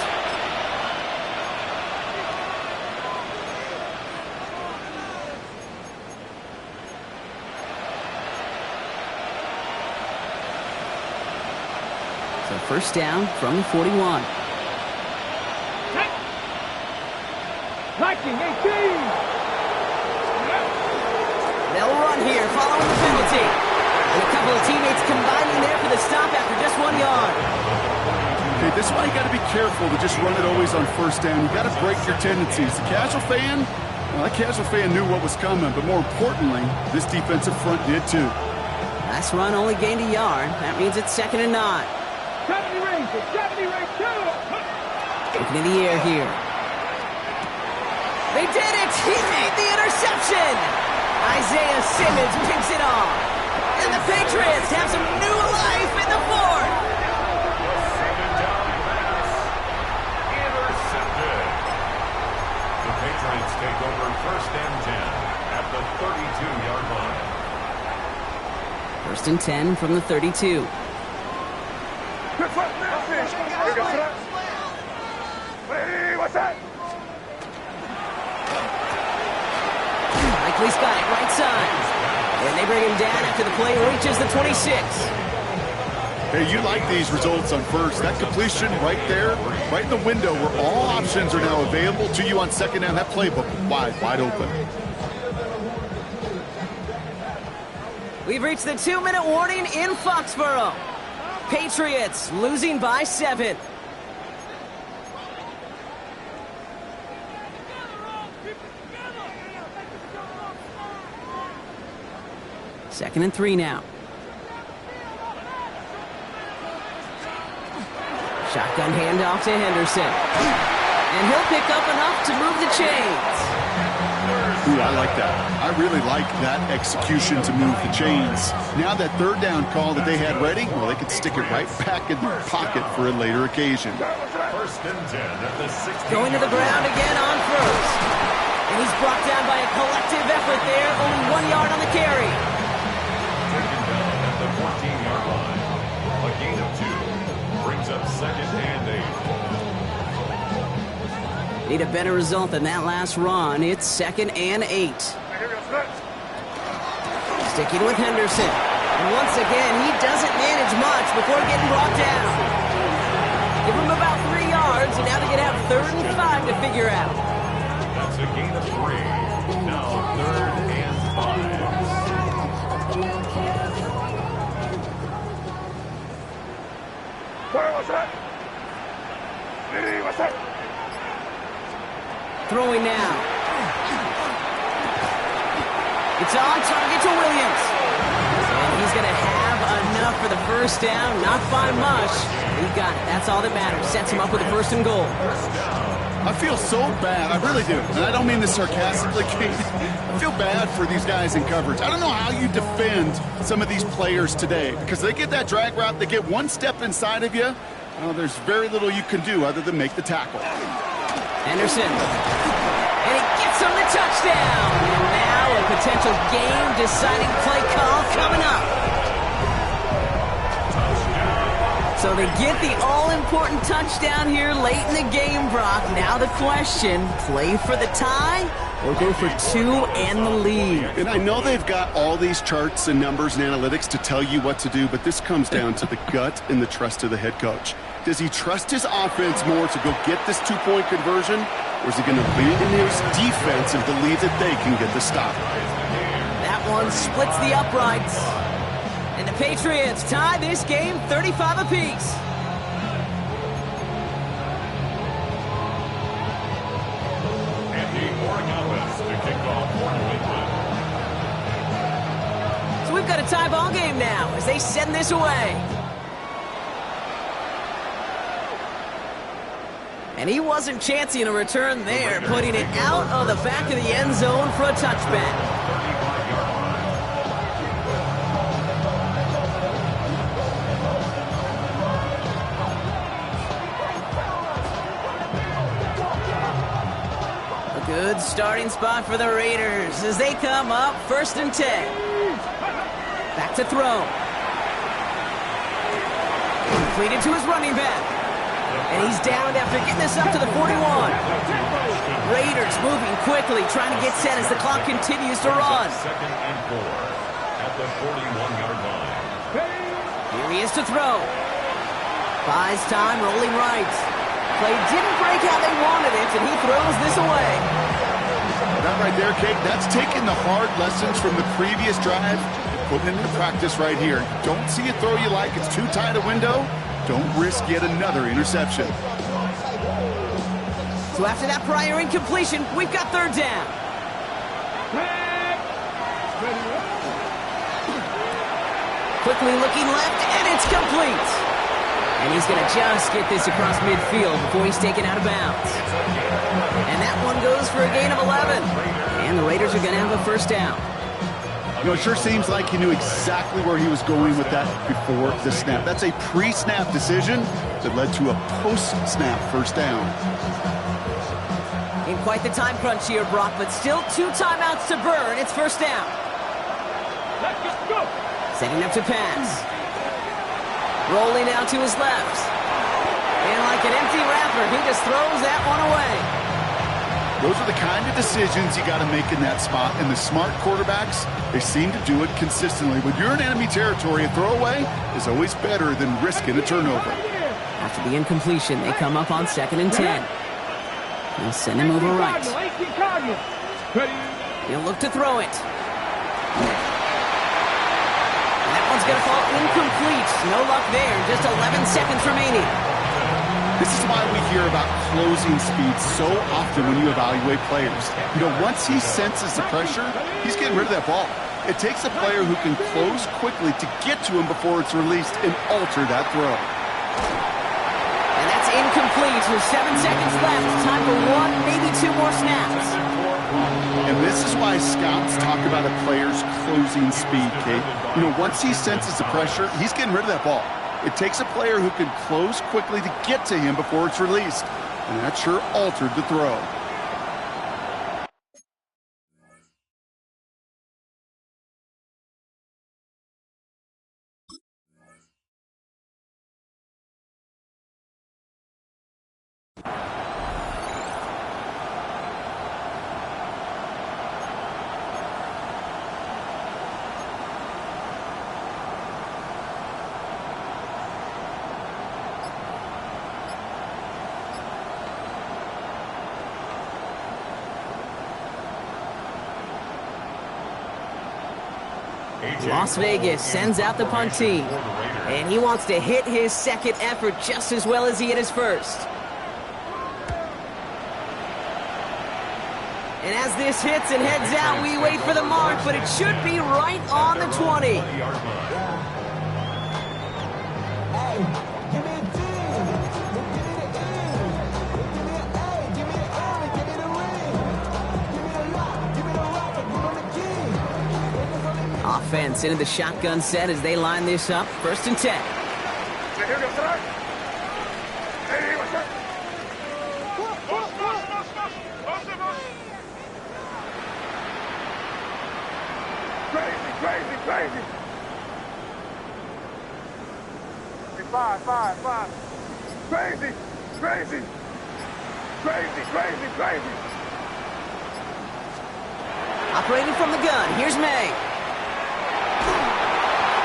So first down from the 41. Liking 18. They'll run here following the penalty. And a couple of teammates combining there for the stop after just 1 yard. Okay, this is why you got to be careful to just run it always on first down. You got to break your tendencies. The casual fan, well, that casual fan knew what was coming, but more importantly, this defensive front did too. Last run only gained a yard. That means it's 2nd and 9. 70 range, 70 range, 2. Looking in the air here. They did it! He made the interception! Isaiah Simmons picks it off. And the Patriots have some new life in the 4th. first and 10 at the 32-yard line. First and 10 from the 32. Hey, what's that? Likely's got it right side. And they bring him down after the play reaches the 26. Hey, you like these results on first. That completion right there, right in the window where all options are now available to you on second down. That playbook wide open. We've reached the 2-minute warning in Foxborough. Patriots losing by 7. Second and 3 now. Shotgun handoff to Henderson. And he'll pick up enough to move the chains. Ooh, I like that. I really like that execution to move the chains. Now that third down call that they had ready, well, they could stick it right back in their pocket for a later occasion. First and 10 at the 16. Going to the ground again on first. And he's brought down by a collective effort there. Only 1 yard on the carry. Taken down at the 14-yard line. A gain of 2 brings up second and 8. Need a better result than that last run. It's second and 8. Sticking with Henderson. And once again, he doesn't manage much before getting brought down. Give him about 3 yards, and now they're going to have third and 5 to figure out. That's a gain of 3. Now third and 5. What's that? Hey, what's that? Throwing now. It's on target to Williams. And he's going to have enough for the first down. Not by much. He got it. That's all that matters. Sets him up with a first and goal. I feel so bad. I really do. And I don't mean this sarcastically, Kate. I feel bad for these guys in coverage. I don't know how you defend some of these players today because they get that drag route. They get one step inside of you. There's very little you can do other than make the tackle. Henderson. And he gets him the touchdown. And now a potential game-deciding play call coming up. So they get the all-important touchdown here late in the game, Brock. Now the question, play for the tie or go for 2 and the lead? And I know they've got all these charts and numbers and analytics to tell you what to do, but this comes down to the gut and the trust of the head coach. Does he trust his offense more to go get this 2-point conversion, or is he going to lean in his defense and believe that they can get the stop? That one splits the uprights. And the Patriots tie this game 35 apiece. Andy Morgan to kick off for New England. So we've got a tie ball game now as they send this away. And he wasn't chancing a return there, putting it out of the back of the end zone for a touchback. 35-yard line. A good starting spot for the Raiders as they come up first and 10. Back to throw. Completed to his running back. And he's down after getting this up to the 41. Raiders moving quickly, trying to get set as the clock continues to run. Second and 4 at the 41-yard line. Here he is to throw. Buys time, rolling right. Play didn't break how they wanted it, and he throws this away. That right there, Kate, that's taking the hard lessons from the previous drive and putting it into practice right here. Don't see a throw you like, it's too tight a window. Don't risk yet another interception. So after that prior incompletion, we've got third down. Quickly looking left, and it's complete. And he's going to just get this across midfield before he's taken out of bounds. And that one goes for a gain of 11. And the Raiders are going to have a first down. You know, it sure seems like he knew exactly where he was going with that before the snap. That's a pre-snap decision that led to a post-snap first down. In quite the time crunch here, Brock, but still 2 timeouts to burn. It's first down. Let's go. Setting up to pass. Rolling out to his left. And like an empty wrapper, he just throws that one away. Those are the kind of decisions you got to make in that spot. And the smart quarterbacks, they seem to do it consistently. When you're in enemy territory, a throwaway is always better than risking a turnover. After the incompletion, they come up on 2nd and 10. He'll send him over right. He'll look to throw it. That one's going to fall incomplete. No luck there. Just 11 seconds remaining. This is why we hear about closing speed so often when you evaluate players. You know, once he senses the pressure, he's getting rid of that ball. It takes a player who can close quickly to get to him before it's released and alter that throw. And that's incomplete with 7 seconds left. Time for 1, maybe 2 more snaps. And this is why scouts talk about a player's closing speed, Kate. You know, once he senses the pressure, he's getting rid of that ball. It takes a player who can close quickly to get to him before it's released. And that sure altered the throw. Las Vegas sends out the punt team. And he wants to hit his second effort just as well as he hit his first. And as this hits and heads out, we wait for the mark, but it should be right on the 20. Offense into the shotgun set as they line this up. 1st and 10. Crazy. 5. Crazy. Operating from the gun, here's May.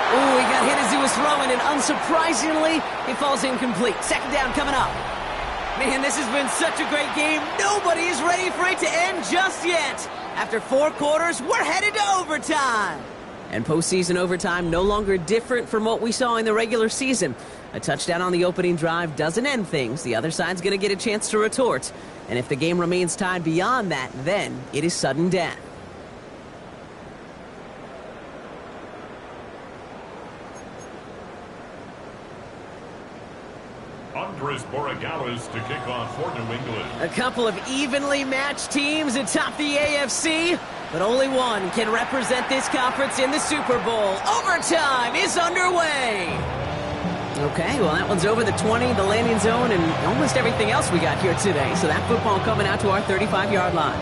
Ooh, he got hit as he was throwing, and unsurprisingly, he falls incomplete. 2nd down coming up. Man, this has been such a great game. Nobody is ready for it to end just yet. After 4 quarters, we're headed to overtime. And postseason overtime no longer different from what we saw in the regular season. A touchdown on the opening drive doesn't end things. The other side's going to get a chance to retort. And if the game remains tied beyond that, then it is sudden death. Andres Borregales to kick off for New England. A couple of evenly matched teams atop the AFC, but only one can represent this conference in the Super Bowl. Overtime is underway. Okay, well, that one's over the 20, the landing zone, and almost everything else we got here today. So that football coming out to our 35-yard line.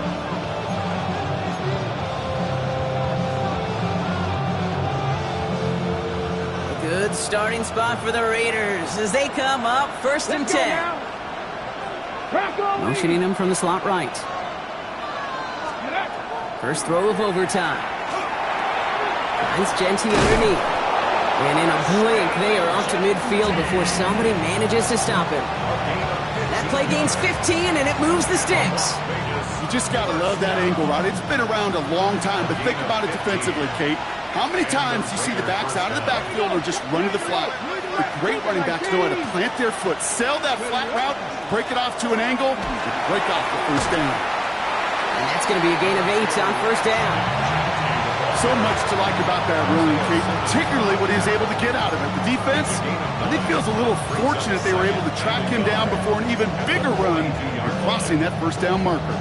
Good starting spot for the Raiders as they come up 1st and 10. Motioning him from the slot right. First throw of overtime. Finds Genty underneath. And in a blink, they are off to midfield before somebody manages to stop him. That play gains 15, and it moves the sticks. You just got to love that angle, right? It's been around a long time, but think about it defensively, Kate. How many times do you see the backs out of the backfield or just running the flat? The great running backs know how to plant their foot, sail that flat route, break it off to an angle, and break off the 1st down. And that's going to be a gain of 8 on 1st down. So much to like about that run, Kate, particularly what he was able to get out of it. The defense, I think, feels a little fortunate they were able to track him down before an even bigger run and crossing that 1st down marker.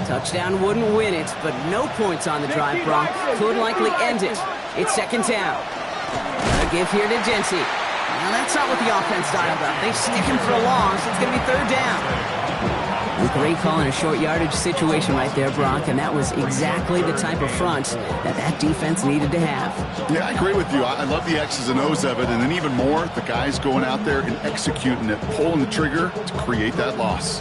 Touchdown wouldn't win it, but no points on the drive, Brock. Could likely end it. It's second down. A give here to Genty. Now that's not what the offense dialed up. They stick him for a loss. It's going to be third down. Great call in a short yardage situation right there, Brock, and that was exactly the type of front that defense needed to have. Yeah, I agree with you. I love the X's and O's of it, and then even more, the guys going out there and executing it, pulling the trigger to create that loss.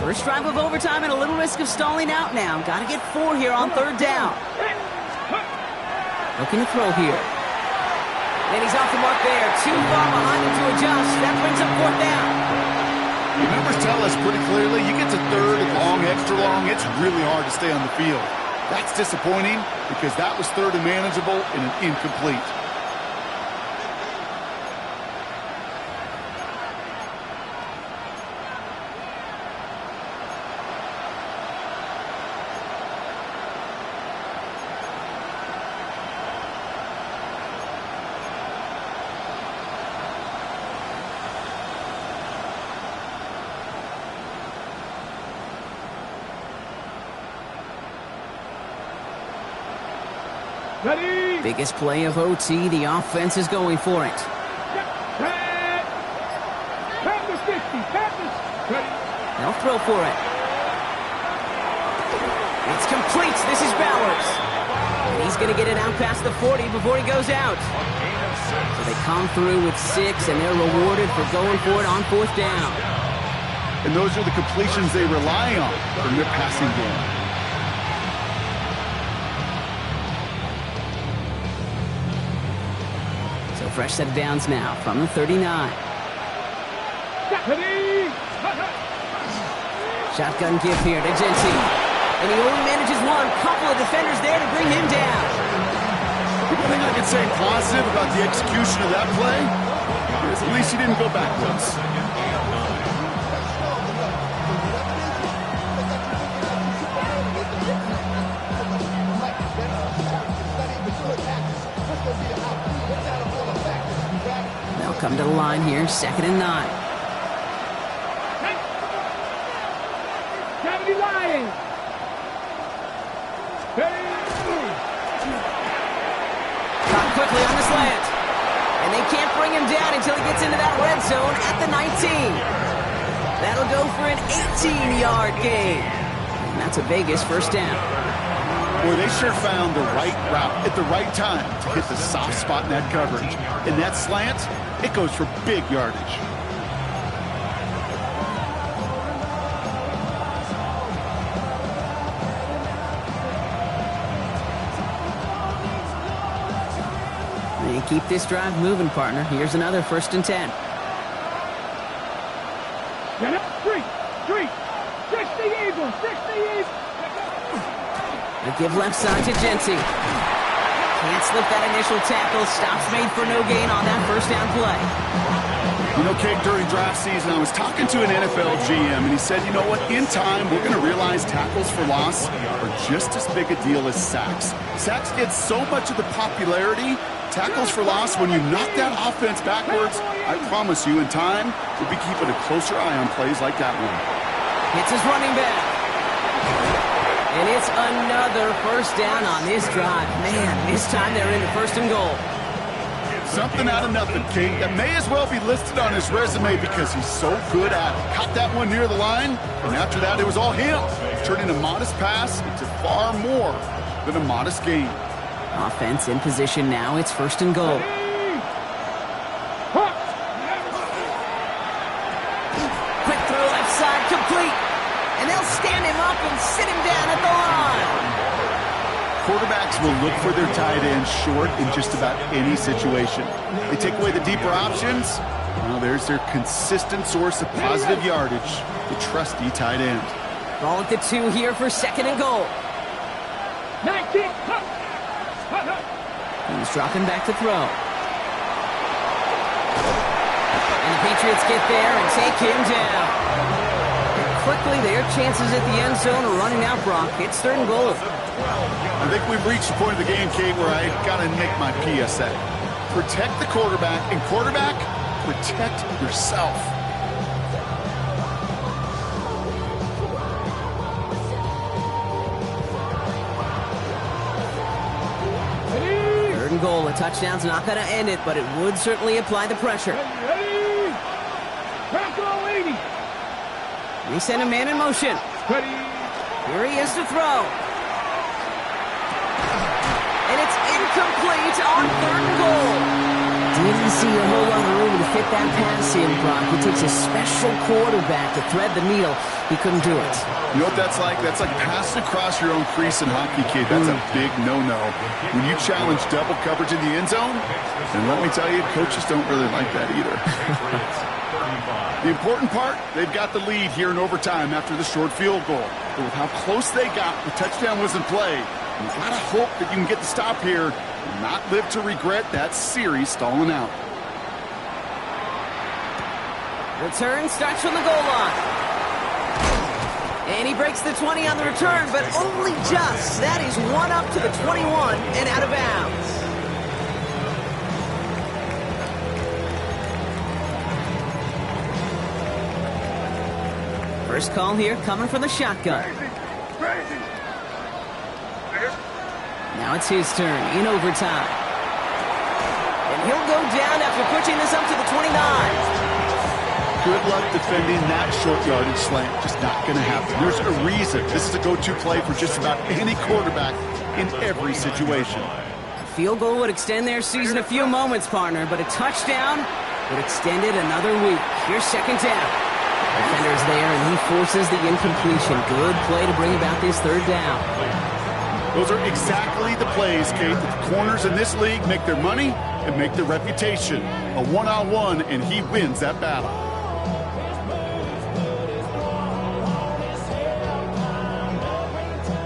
First drive of overtime and a little risk of stalling out now. Got to get 4 here on third down. Looking to throw here. And he's off the mark there. Too far behind him to adjust. That brings up fourth down. The numbers tell us pretty clearly, you get to third and long, extra long, it's really hard to stay on the field. That's disappointing because that was third and manageable and an incomplete. Ready? Biggest play of OT. The offense is going for it. Panthers 50. Panthers. Ready? They'll throw for it. It's complete. This is Bowers. And he's going to get it out past the 40 before he goes out. So they come through with 6, and they're rewarded for going for it on fourth down. And those are the completions they rely on from their passing game. Fresh set of downs now from the 39. Shotgun give here to Genty. And he only manages one. Couple of defenders there to bring him down. The thing I can say positive about the execution of that play is at least he didn't go backwards. Come to the line here, 2nd and 9. Gravity line. Caught quickly on the slant. And they can't bring him down until he gets into that red zone at the 19. That'll go for an 18-yard gain. And that's a Vegas first down. Boy, they sure found the right route at the right time to hit the soft spot in that coverage. And that slant, it goes for big yardage. They keep this drive moving, partner. Here's another 1st and 10. Get up, 3. 60 Eagles. 60 Eagles. They give left side to Genty. Can't slip that initial tackle. Stops made for no gain on that first down play. You know, Kate, during draft season, I was talking to an NFL GM, and he said, you know what, in time, we're going to realize tackles for loss are just as big a deal as sacks. Sacks get so much of the popularity. Tackles for loss, when you knock that offense backwards, I promise you, in time, we'll be keeping a closer eye on plays like that one. Hits his running back. And it's another first down on this drive. Man, this time they're into 1st and goal. Something out of nothing, Kate. That may as well be listed on his resume because he's so good at it. Caught that one near the line, and after that, it was all him. Turning a modest pass into far more than a modest gain. Offense in position now. It's 1st and goal. Quick throw left side, complete. And they'll stand him up and sit him down at the line. Quarterbacks will look for their tight end short in just about any situation. They take away the deeper options. Well, there's their consistent source of positive yardage, the trusty tight end. Ball at the 2 here for 2nd and goal. 19. He's dropping back to throw. And the Patriots get there and take him down. And quickly, their chances at the end zone are running out, Brock. It's 3rd and goal. I think we've reached the point of the game, Kate, where I got to make my PSA. Protect the quarterback, and quarterback, protect yourself. and goal. A touchdown's not going to end it, but it would certainly apply the pressure. Ready? Tackle 80. They send a man in motion. Ready? Here he is to throw. And it's incomplete on 3rd and goal. Didn't see a whole lot of room to fit that pass in, Brock. It takes a special quarterback to thread the needle. He couldn't do it. You know what that's like? That's like passing across your own crease in hockey, kid. That's a big no-no. When you challenge double coverage in the end zone, and let me tell you, coaches don't really like that either. The important part, they've got the lead here in overtime after the short field goal. But with how close they got, the touchdown was in play. You've got to hope that you can get the stop here and not live to regret that series stalling out. Return starts from the goal line. And he breaks the 20 on the return, but only just. That is one up to the 21 and out of bounds. First call here coming from the shotgun. Crazy. Now it's his turn in overtime. And he'll go down after pushing this up to the 29. Good luck defending that short yardage slant. Just not going to happen. There's a reason. This is a go-to play for just about any quarterback in every situation. A field goal would extend their season a few moments, partner, but a touchdown would extend it another week. Here's 2nd down. Defender's there, and he forces the incompletion. Good play to bring about this 3rd down. Those are exactly the plays, Kate, that the corners in this league make their money and make their reputation. A one-on-one, and he wins that battle.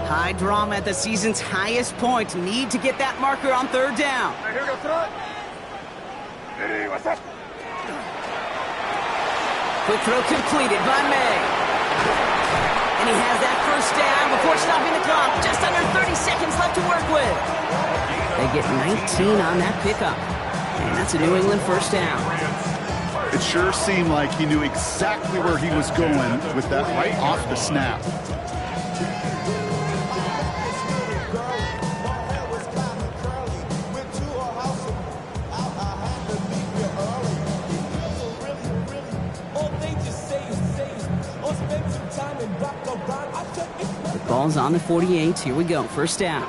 High drama at the season's highest point. Need to get that marker on 3rd down. Here goes front. Hey, what's up? Quick throw completed by May. And he has that 1st down before stopping the clock. Just under 30 seconds left to work with. They get 19 on that pickup. And that's a New England 1st down. It sure seemed like he knew exactly where he was going with that right off the snap. Ball's on the 48. Here we go. 1st down.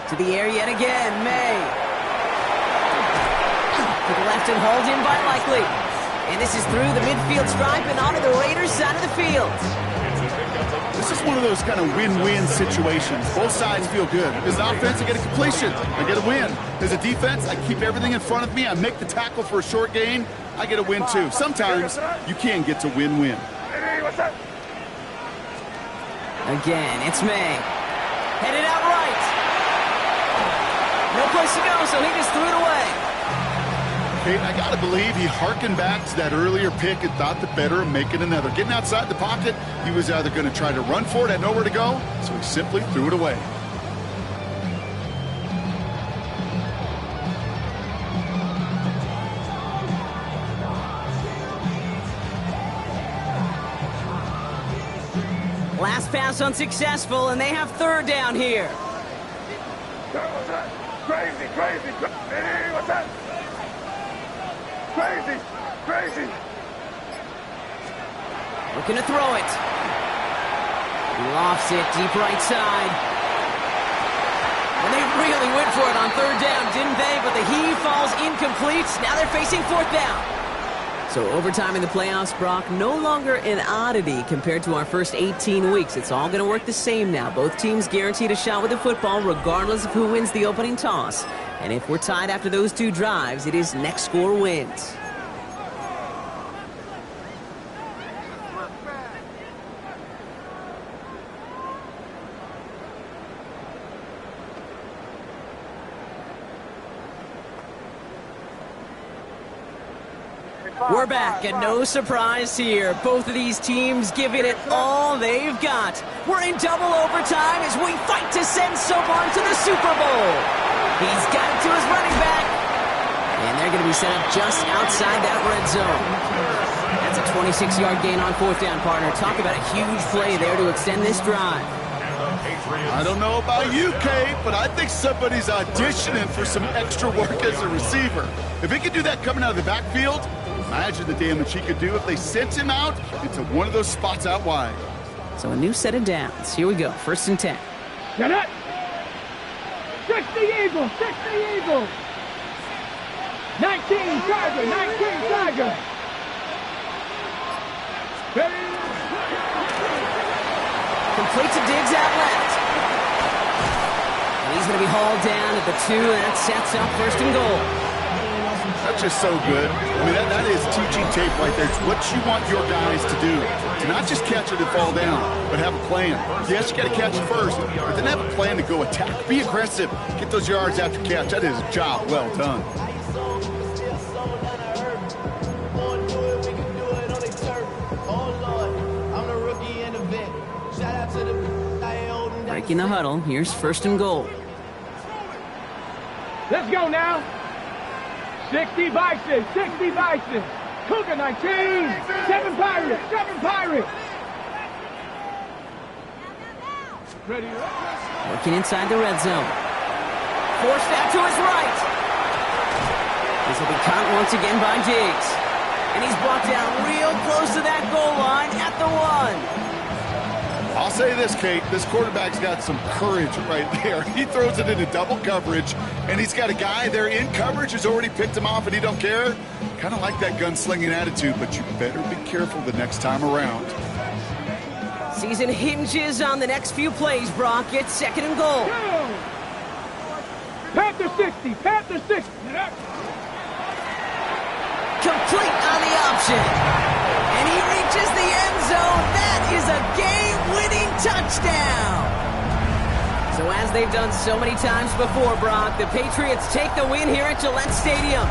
To the air yet again. May. To the left and hauled in by Likely. And this is through the midfield stripe and onto the Raiders' side of the field. This is one of those kind of win-win situations. Both sides feel good. As an offense, I get a completion. I get a win. As a defense, I keep everything in front of me. I make the tackle for a short gain. I get a win, too. Sometimes you can get to win-win. Again, it's May. Headed out right. No place to go, so he just threw it away. Kate, I got to believe he hearkened back to that earlier pick and thought the better of making another. Getting outside the pocket, he was either going to try to run for it, had nowhere to go, so he simply threw it away. Last pass unsuccessful, and they have 3rd down here. Crazy, crazy, hey, what's that? Crazy, crazy. Looking to throw it. Lofts it deep right side. And they really went for it on 3rd down, didn't they? But the heave falls incomplete. Now they're facing 4th down. So overtime in the playoffs, Brock, no longer an oddity compared to our first 18 weeks. It's all going to work the same now. Both teams guaranteed a shot with the football regardless of who wins the opening toss. And if we're tied after those 2 drives, it is next score wins. We're back, and no surprise here. Both of these teams giving it all they've got. We're in double overtime as we fight to send Soborn to the Super Bowl. He's got it to his running back. And they're going to be set up just outside that red zone. That's a 26-yard gain on 4th down, partner. Talk about a huge play there to extend this drive. Patriots. I don't know about you, Kate, but I think somebody's auditioning for some extra work as a receiver. If he could do that coming out of the backfield, imagine the damage he could do if they sent him out into one of those spots out wide. So a new set of downs. Here we go, 1st and 10. Get it! 60 Eagles! 60 Eagles! 19 Tiger! 19 Tiger! Complete to Diggs out left. And he's going to be hauled down at the 2, and that sets up 1st and goal. That's just so good. I mean, that is teaching tape right there. It's what you want your guys to do. To not just catch it and fall down, but have a plan. Yes, you got to catch it first, but then have a plan to go attack. Be aggressive. Get those yards after catch. That is a job well done. Breaking the huddle. Here's 1st and goal. Let's go now. 60 Bison, 60 Bison. Cougar 19, 7 Pirates, 7 Pirates. Ready? Working inside the red zone. Forced out to his right. This will be caught once again by Diggs. And he's brought down real close to that goal line at the 1. I'll say this, Kate, this quarterback's got some courage right there. He throws it into double coverage, and he's got a guy there in coverage who's already picked him off, and he don't care. Kind of like that gunslinging attitude, but you better be careful the next time around. Season hinges on the next few plays, Brock. It's 2nd and goal. Panther 60, Panther 60. Complete on the option. And he reaches the end zone. That is a game-winning touchdown. So as they've done so many times before, Brock, the Patriots take the win here at Gillette Stadium.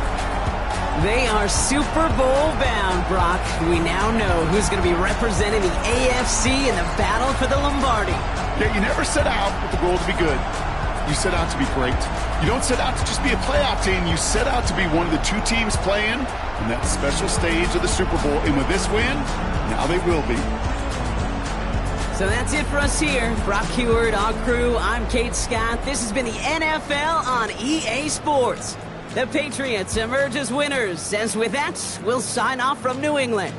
They are Super Bowl bound, Brock. We now know who's going to be representing the AFC in the battle for the Lombardi. Yeah, you never set out with the goal to be good. You set out to be great. You don't set out to just be a playoff team. You set out to be one of the 2 teams playing in that special stage of the Super Bowl. And with this win, now they will be. So that's it for us here. Brock Heward, our crew, I'm Kate Scott. This has been the NFL on EA Sports. The Patriots emerge as winners. As with that, we'll sign off from New England.